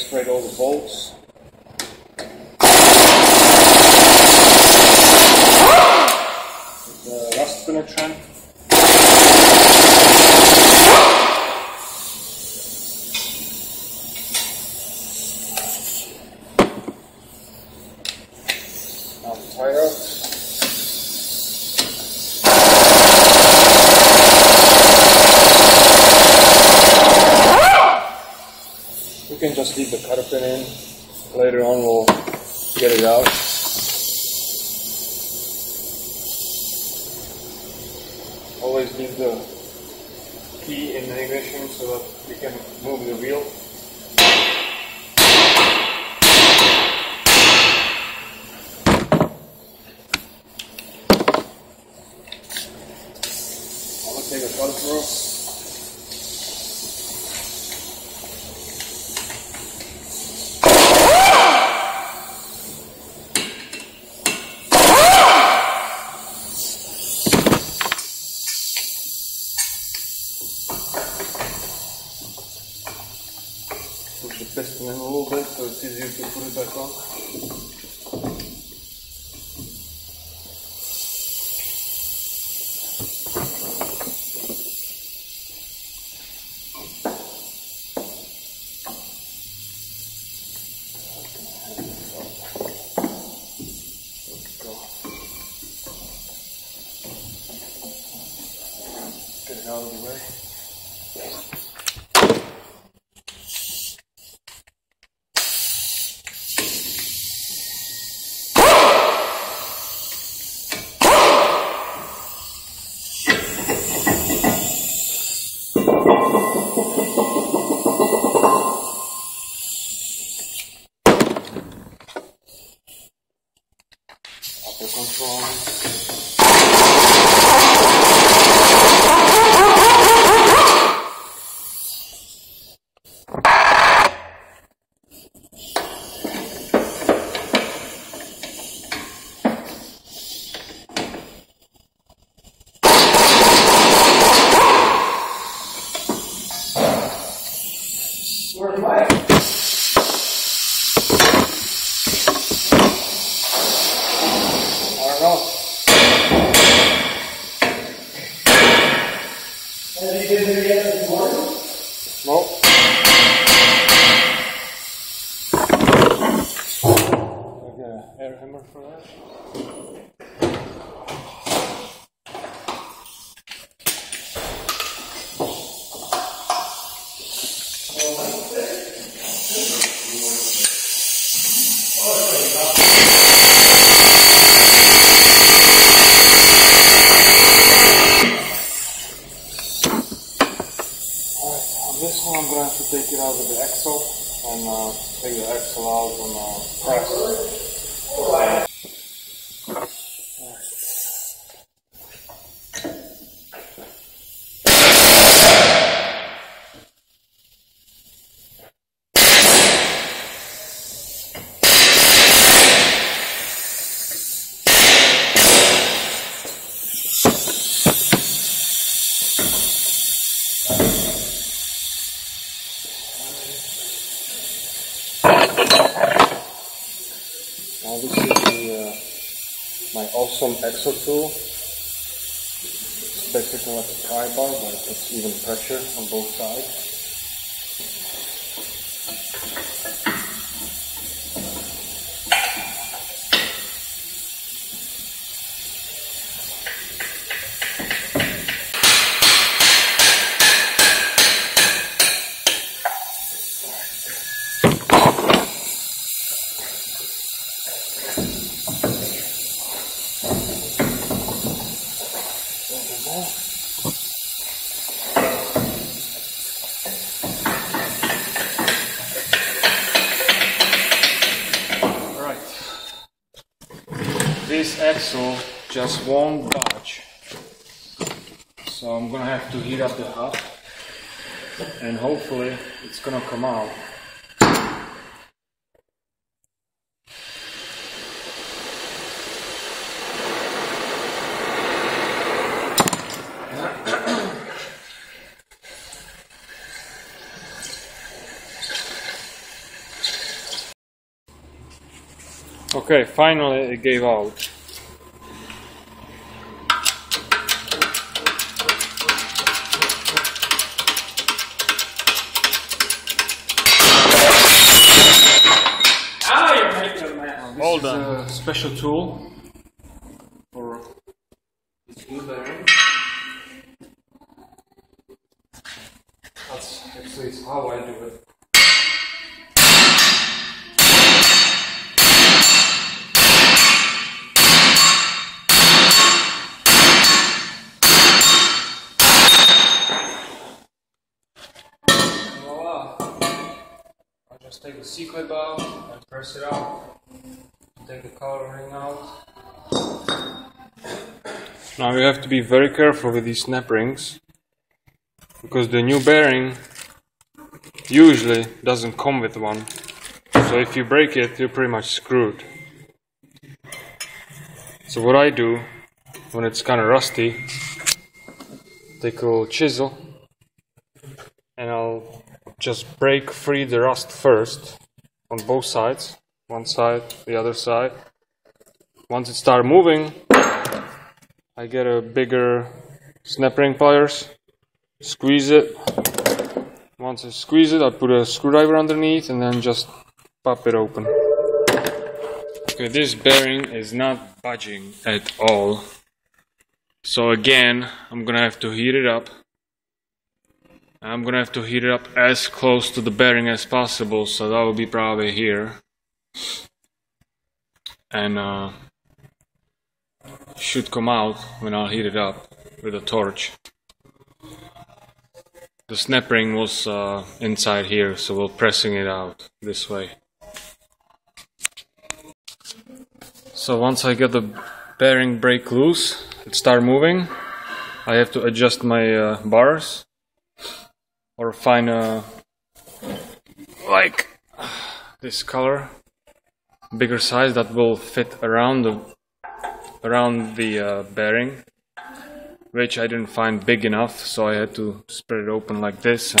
straight all the bolts. The rust penetrant. Now the tire. We can just leave the cutter pin in. Later on we'll get it out. Always leave the key in the ignition so that we can move the wheel. I'm going to take a cutter through. Push the piston in a little bit so it's easier to put it back on. Get it out of the way. Control. Where's the mic? Have you been there yet this morning? Nope. I get an air hammer for that. This one I'm going to have to take it out of the axle and take the axle out and press. Now this is my awesome axle tool. It's basically like a pry bar, but it puts even pressure on both sides. This axle just won't budge, so I'm gonna have to heat up the hub and hopefully it's gonna come out. Okay, finally it gave out. Now you're making a mess. This is a special tool for this new bearing. That's actually how I do it. Voila! I just take the C-clip out and press it out. Take the coloring out. Now you have to be very careful with these snap rings, because the new bearing usually doesn't come with one. So if you break it, you're pretty much screwed. So what I do when it's kind of rusty, take a little chisel and I'll just break free the rust first on both sides, one side, the other side. Once it starts moving, I get a bigger snap ring pliers, squeeze it. Once I squeeze it, I put a screwdriver underneath and then just pop it open. Okay, this bearing is not budging at all. So again, I'm gonna have to heat it up. I'm gonna have to heat it up as close to the bearing as possible, so that will be probably here. And should come out when I'll heat it up with a torch. The snap ring was inside here, so we're pressing it out this way. So once I get the bearing brake loose, it starts moving. I have to adjust my bars, or find a, like this color, bigger size that will fit around the bearing, which I didn't find big enough, so I had to spread it open like this.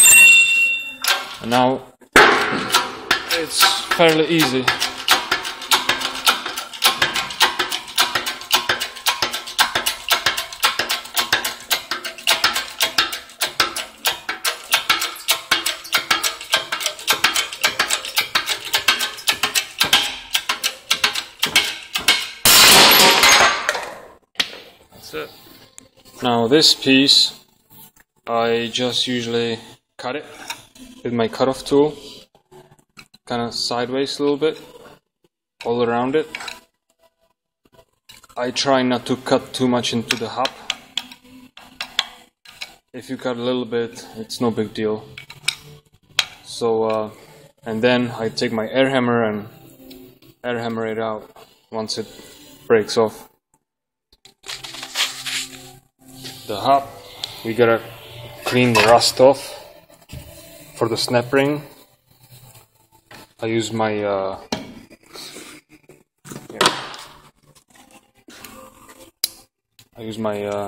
And now it's fairly easy. That's it. Now this piece, I just usually cut it with my cutoff tool, kind of sideways a little bit, all around it. I try not to cut too much into the hub. If you cut a little bit, it's no big deal. So, and then I take my air hammer and air hammer it out once it breaks off. The hub, we gotta clean the rust off for the snap ring. I use my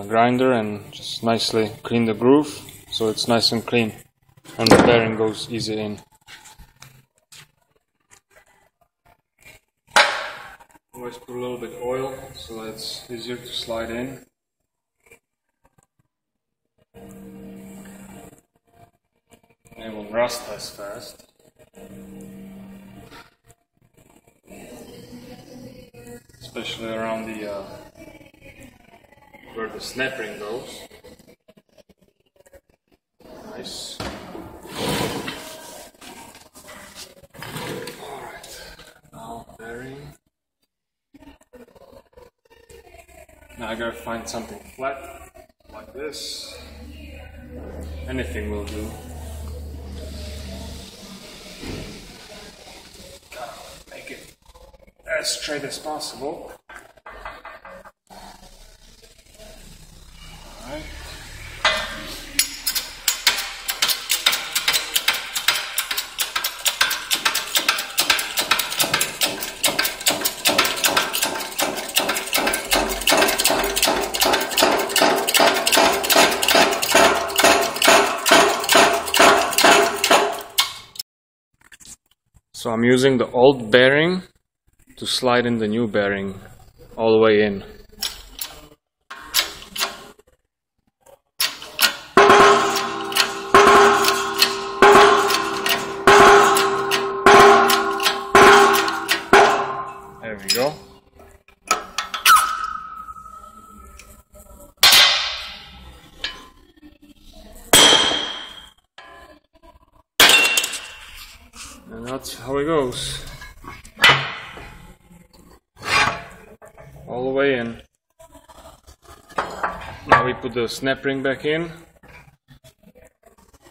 grinder and just nicely clean the groove so it's nice and clean and the bearing goes easy in. Always put a little bit of oil so that it's easier to slide in. And it won't rust as fast. Especially around the where the snap ring goes. Nice. Alright, now bearing. Now I gotta find something flat like this. Anything will do. Gotta make it as straight as possible. Alright. So I'm using the old bearing to slide in the new bearing all the way in. There we go. And that's how it goes. All the way in. Now we put the snap ring back in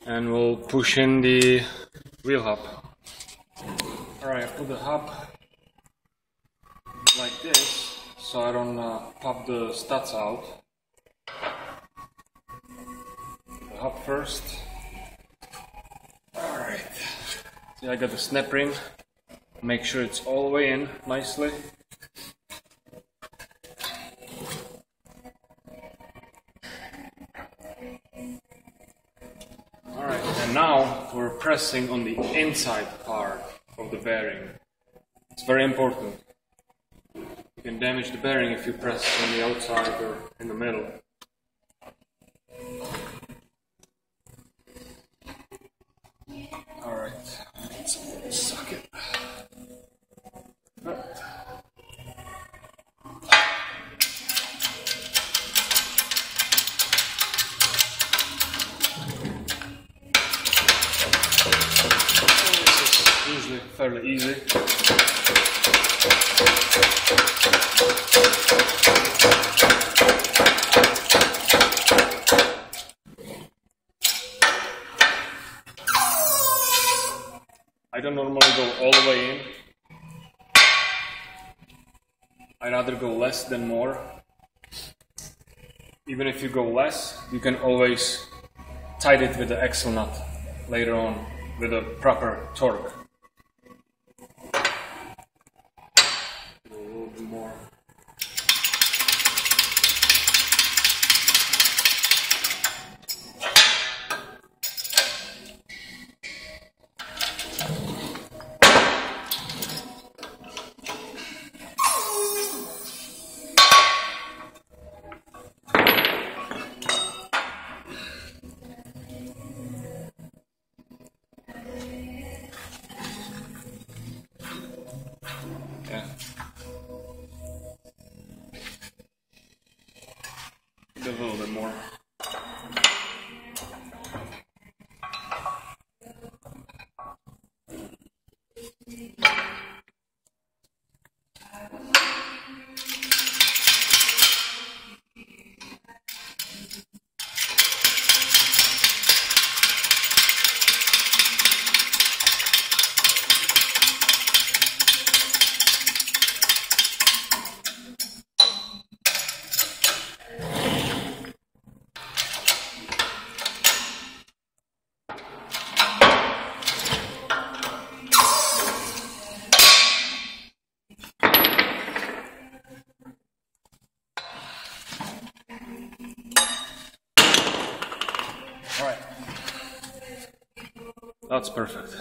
and we'll push in the wheel hub. Alright, I put the hub like this so I don't pop the studs out. The hub first. Alright. See, I got the snap ring. Make sure it's all the way in nicely. Alright, and now we're pressing on the inside part of the bearing. It's very important. You can damage the bearing if you press on the outside or in the middle. Alright, let's suck it. Usually fairly easy. I don't normally go all the way in. I'd rather go less than more. Even if you go less, you can always tighten it with the axle nut later on with a proper torque. A little bit more. Yeah. A little bit more. Alright, that's perfect.